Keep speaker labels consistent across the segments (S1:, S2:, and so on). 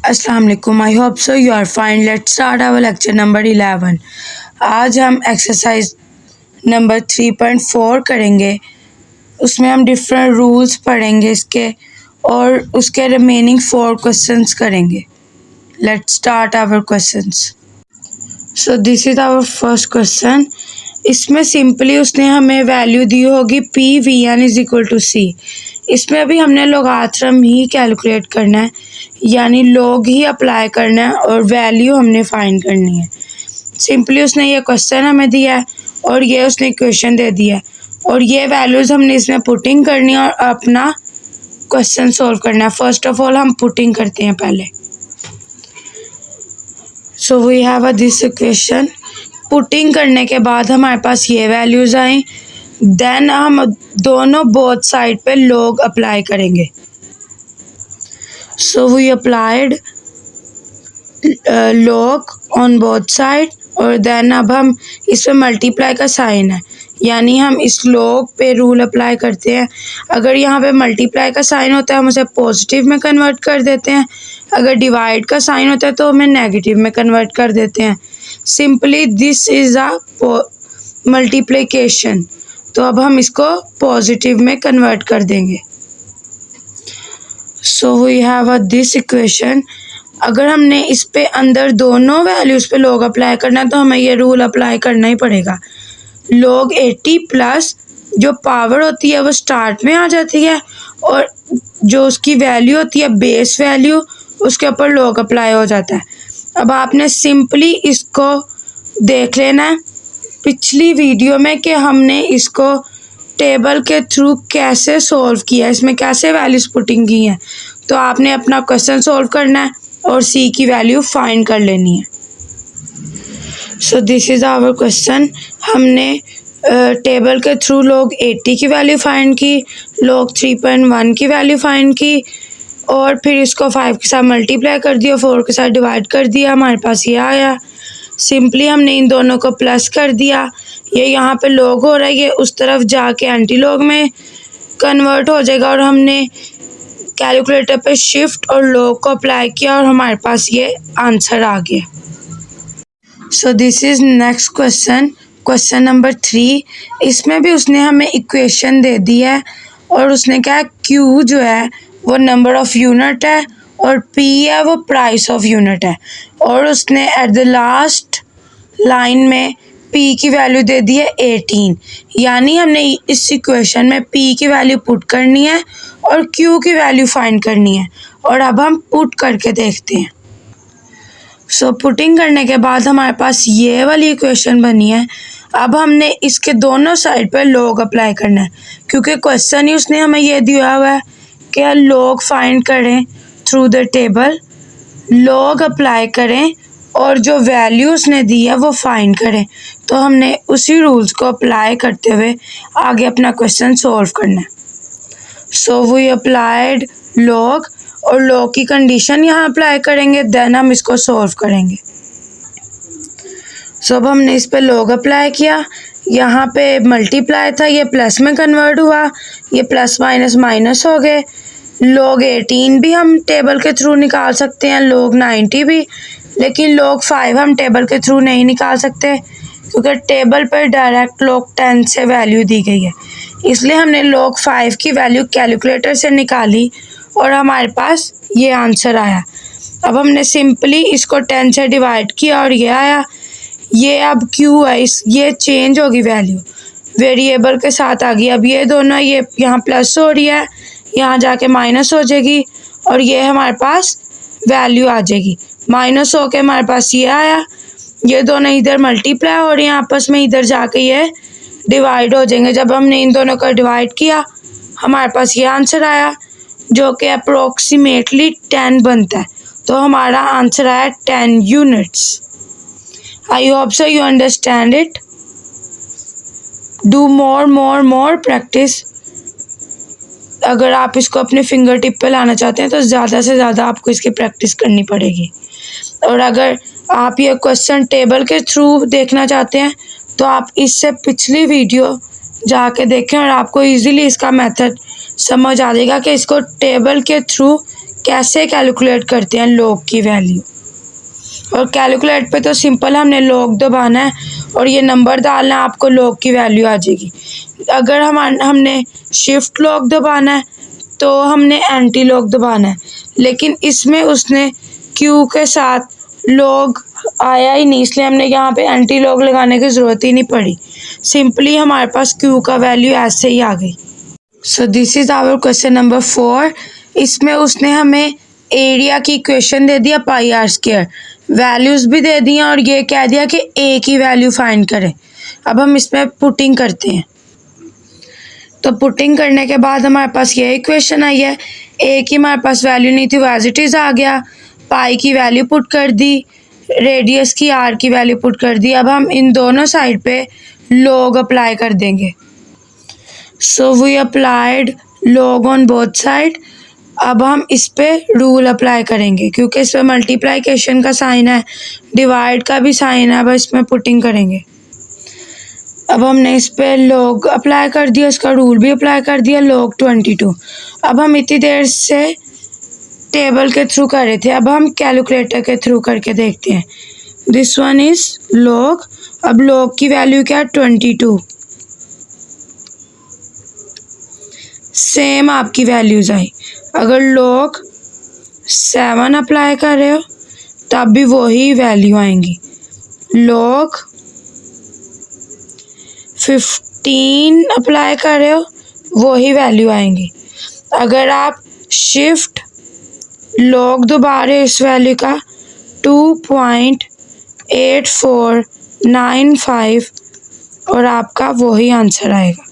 S1: अस्सलाम वालेकुम। I hope so you are fine. Let's start our lecture number 11। आज हम एक्सरसाइज नंबर 3.4 करेंगे। उसमें हम डिफरेंट रूल्स पढ़ेंगे इसके और उसके रिमेनिंग 4 क्वेश्चंस करेंगे। Let's start our questions. So this is our first question. इसमें सिंपली उसने हमें वैल्यू दी होगी P V N is equal to C. इसमें अभी हमने लोगारिथम ही कैलकुलेट करना है, यानी लॉग ही अप्लाई करना है और वैल्यू हमने फाइंड करनी है। सिंपली उसने ये क्वेश्चन हमें दिया है और ये उसने इक्वेशन दे दिया है और ये वैल्यूज़ हमने इसमें पुटिंग करनी है और अपना क्वेश्चन सॉल्व करना है। फर्स्ट ऑफ ऑल हम पुटिंग करते हैं पहले। So we have this equation. Putting करने के बाद हमारे पास ये वैल्यूज़ आए, देन हम दोनों बोथ साइड पे लॉग अप्लाई करेंगे। So we applied log on both side और देन अब हम इस पे मल्टीप्लाई का साइन है, यानी हम इस लॉग पे रूल अप्लाई करते हैं। अगर यहाँ पे मल्टीप्लाई का साइन होता है हम उसे पॉजिटिव में कन्वर्ट कर देते हैं, अगर डिवाइड का साइन होता है तो हमें नेगेटिव में कन्वर्ट कर देते हैं। Simply this is a multiplication, तो अब हम इसको पॉजिटिव में कन्वर्ट कर देंगे। So we have this equation. अगर हमने इस पे अंदर दोनों वैल्यूज़ पे लॉग अप्लाई करना है तो हमें ये रूल अप्लाई करना ही पड़ेगा। log 80 प्लस जो पावर होती है वो स्टार्ट में आ जाती है और जो उसकी वैल्यू होती है बेस वैल्यू उसके ऊपर log अप्लाई हो जाता है। अब आपने सिंपली इसको देख लेना है पिछली वीडियो में कि हमने इसको टेबल के थ्रू कैसे सॉल्व किया, इसमें कैसे वैल्यूज़ पुटिंग की हैं। तो आपने अपना क्वेश्चन सॉल्व करना है और सी की वैल्यू फाइंड कर लेनी है। So this is our question. हमने टेबल के थ्रू log 80 की वैल्यू फाइंड की, log 3.1 की वैल्यू फाइंड की और फिर इसको 5 के साथ मल्टीप्लाई कर दिया, 4 के साथ डिवाइड कर दिया, हमारे पास ये आया। सिंपली हमने इन दोनों को प्लस कर दिया। ये यहाँ पे log हो रहा है, ये उस तरफ जाके एंटी log में कन्वर्ट हो जाएगा और हमने कैलकुलेटर पे शिफ्ट और log को अप्लाई किया और हमारे पास ये आंसर आ गया। सो this is next question, question number 3। इसमें भी उसने हमें इक्वेशन दे दी है और उसने कहा Q जो है वो नंबर ऑफ़ यूनिट है और P है वो प्राइस ऑफ यूनिट है और उसने एट द लास्ट लाइन में P की वैल्यू दे दी है 18, यानी हमने इस इक्वेशन में P की वैल्यू पुट करनी है और Q की वैल्यू फाइंड करनी है और अब हम पुट करके देखते हैं। सो पुटिंग करने के बाद हमारे पास ये वाली इक्वेशन बनी है। अब हमने इसके दोनों साइड पर log अप्लाई करना है, क्योंकि क्वेश्चन ही उसने हमें ये दिया हुआ है कि log फाइंड करें through the table, log apply करें और जो वैल्यू उसने दी है वो फाइंड करें। तो हमने उसी रूल्स को अप्लाई करते हुए आगे अपना क्वेश्चन सॉल्व करना है। सो वी अप्लाइड log और log की कंडीशन यहाँ अप्लाई करेंगे, देन हम इसको सॉल्व करेंगे। सो अब हमने इस पे log अप्लाई किया, यहाँ पे मल्टीप्लाई था ये प्लस में कन्वर्ट हुआ, ये प्लस माइनस माइनस हो गए। log 18 भी हम टेबल के थ्रू निकाल सकते हैं, log 90 भी, लेकिन log 5 हम टेबल के थ्रू नहीं निकाल सकते क्योंकि टेबल पर डायरेक्ट log 10 से वैल्यू दी गई है, इसलिए हमने log 5 की वैल्यू कैलकुलेटर से निकाली और हमारे पास ये आंसर आया। अब हमने सिंपली इसको 10 से डिवाइड किया और ये आया। ये अब Q है, ये चेंज होगी वैल्यू, वेरिएबल के साथ आ गई। अब ये दोनों ये यहाँ प्लस हो रही है, यहाँ जाके माइनस हो जाएगी और ये हमारे पास वैल्यू आ जाएगी। माइनस हो के हमारे पास ये आया, ये दोनों इधर मल्टीप्लाई हो रही हैं आपस में, इधर जाके ये डिवाइड हो जाएंगे। जब हमने इन दोनों को डिवाइड किया हमारे पास ये आंसर आया जो कि अप्रोक्सीमेटली 10 बनता है, तो हमारा आंसर आया 10 units. I hope so you understand it. Do more practice. अगर आप इसको अपने फिंगर टिप पे लाना चाहते हैं तो ज़्यादा से ज़्यादा आपको इसकी प्रैक्टिस करनी पड़ेगी। और अगर आप ये क्वेश्चन टेबल के थ्रू देखना चाहते हैं तो आप इससे पिछली वीडियो जाके देखें और आपको इजीली इसका मेथड समझ आ जाएगा कि इसको टेबल के थ्रू कैसे कैलकुलेट करते हैं लॉग की वैल्यू। और कैलकुलेट पे तो सिंपल हमने लॉग दबाना है और ये नंबर डालना है, आपको लॉग की वैल्यू आ जाएगी। अगर हमने शिफ्ट लॉग दबाना है तो हमने एंटी लॉग दबाना है, लेकिन इसमें उसने क्यू के साथ लॉग आया ही नहीं, इसलिए हमने यहाँ पे एंटी लॉग लगाने की ज़रूरत ही नहीं पड़ी। सिंपली हमारे पास क्यू का वैल्यू ऐसे ही आ गई। So this is our question number 4। इसमें उसने हमें एरिया की इक्वेशन दे दिया पाई आर स्क्वायर, वैल्यूज़ भी दे दिया और ये कह दिया कि ए की वैल्यू फाइंड करें। अब हम इसमें पुटिंग करते हैं। तो पुटिंग करने के बाद हमारे पास ये इक्वेशन आई है। ए की हमारे पास वैल्यू नहीं थी, वो एज इट इज़ आ गया। पाई की वैल्यू पुट कर दी, रेडियस की आर की वैल्यू पुट कर दी। अब हम इन दोनों साइड पे लॉग अप्लाई कर देंगे। So we applied log on both side. अब हम इस पे रूल अप्लाई करेंगे क्योंकि इस पर मल्टीप्लिकेशन का साइन है, डिवाइड का भी साइन है। अब इसमें पुटिंग करेंगे। अब हमने इस पे लॉग अप्लाई कर दिया, इसका रूल भी अप्लाई कर दिया, लॉग 22। अब हम इतनी देर से टेबल के थ्रू कर रहे थे, अब हम कैलकुलेटर के थ्रू करके देखते हैं। This one is log. अब लॉग की वैल्यू क्या है 22। सेम आपकी वैल्यूज आई। अगर लॉग 7 अप्लाई कर रहे हो तब भी वही वैल्यू आएंगी। लॉग 15 अप्लाई कर रहे हो वही वैल्यू आएंगी। अगर आप शिफ्ट लॉग दबा रहे हो इस वैल्यू का 2.8495 और आपका वही आंसर आएगा।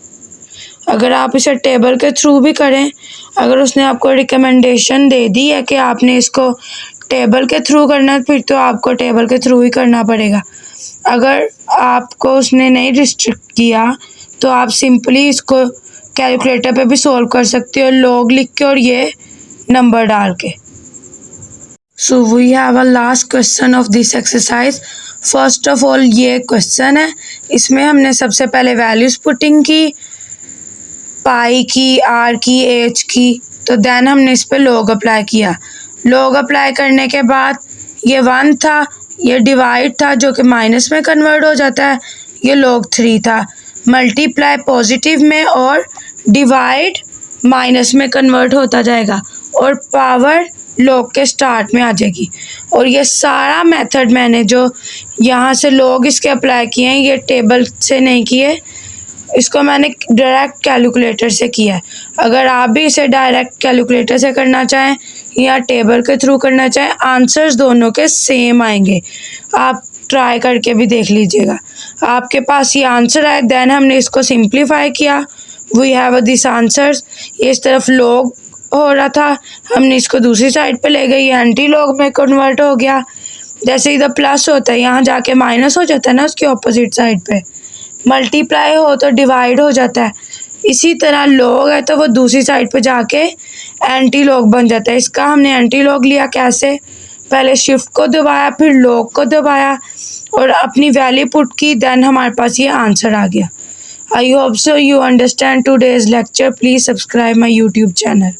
S1: अगर आप इसे टेबल के थ्रू भी करें, अगर उसने आपको रिकमेंडेशन दे दी है कि आपने इसको टेबल के थ्रू करना है, फिर तो आपको टेबल के थ्रू ही करना पड़ेगा। अगर आपको उसने नहीं रिस्ट्रिक्ट किया तो आप सिंपली इसको कैलकुलेटर पे भी सॉल्व कर सकते हो, लॉग लिख के और ये नंबर डाल के। So we have a last question of this exercise. First of all ये क्वेश्चन है, इसमें हमने सबसे पहले वैल्यूज पुटिंग की, पाई की, आर की, एच की, तो देन हमने इस पे लॉग अप्लाई किया। लॉग अप्लाई करने के बाद ये 1 था, ये डिवाइड था जो कि माइनस में कन्वर्ट हो जाता है, ये लॉग 3 था। मल्टीप्लाई पॉजिटिव में और डिवाइड माइनस में कन्वर्ट होता जाएगा और पावर लॉग के स्टार्ट में आ जाएगी। और ये सारा मेथड मैंने जो यहाँ से लॉग इसके अप्लाई किए हैं, ये टेबल से नहीं किए, इसको मैंने डायरेक्ट कैलकुलेटर से किया है। अगर आप भी इसे डायरेक्ट कैलकुलेटर से करना चाहें या टेबल के थ्रू करना चाहें, आंसर्स दोनों के सेम आएंगे। आप ट्राई करके भी देख लीजिएगा। आपके पास ये आंसर आए, देन हमने इसको सिंप्लीफाई किया, वी हैव दिस आंसर्स। ये इस तरफ लॉग हो रहा था, हमने इसको दूसरी साइड पे ले गई, एंटी लॉग में कन्वर्ट हो गया। जैसे इधर प्लस होता है यहाँ जाके माइनस हो जाता है ना, उसकी ऑपोजिट साइड पे। मल्टीप्लाई हो तो डिवाइड हो जाता है। इसी तरह लॉग है तो वो दूसरी साइड पे जाके एंटी लॉग बन जाता है। इसका हमने एंटी लॉग लिया कैसे, पहले शिफ्ट को दबाया, फिर लॉग को दबाया और अपनी वैल्यू पुट की, देन हमारे पास ये आंसर आ गया। आई hope so you understand today's lecture. Please subscribe my YouTube channel.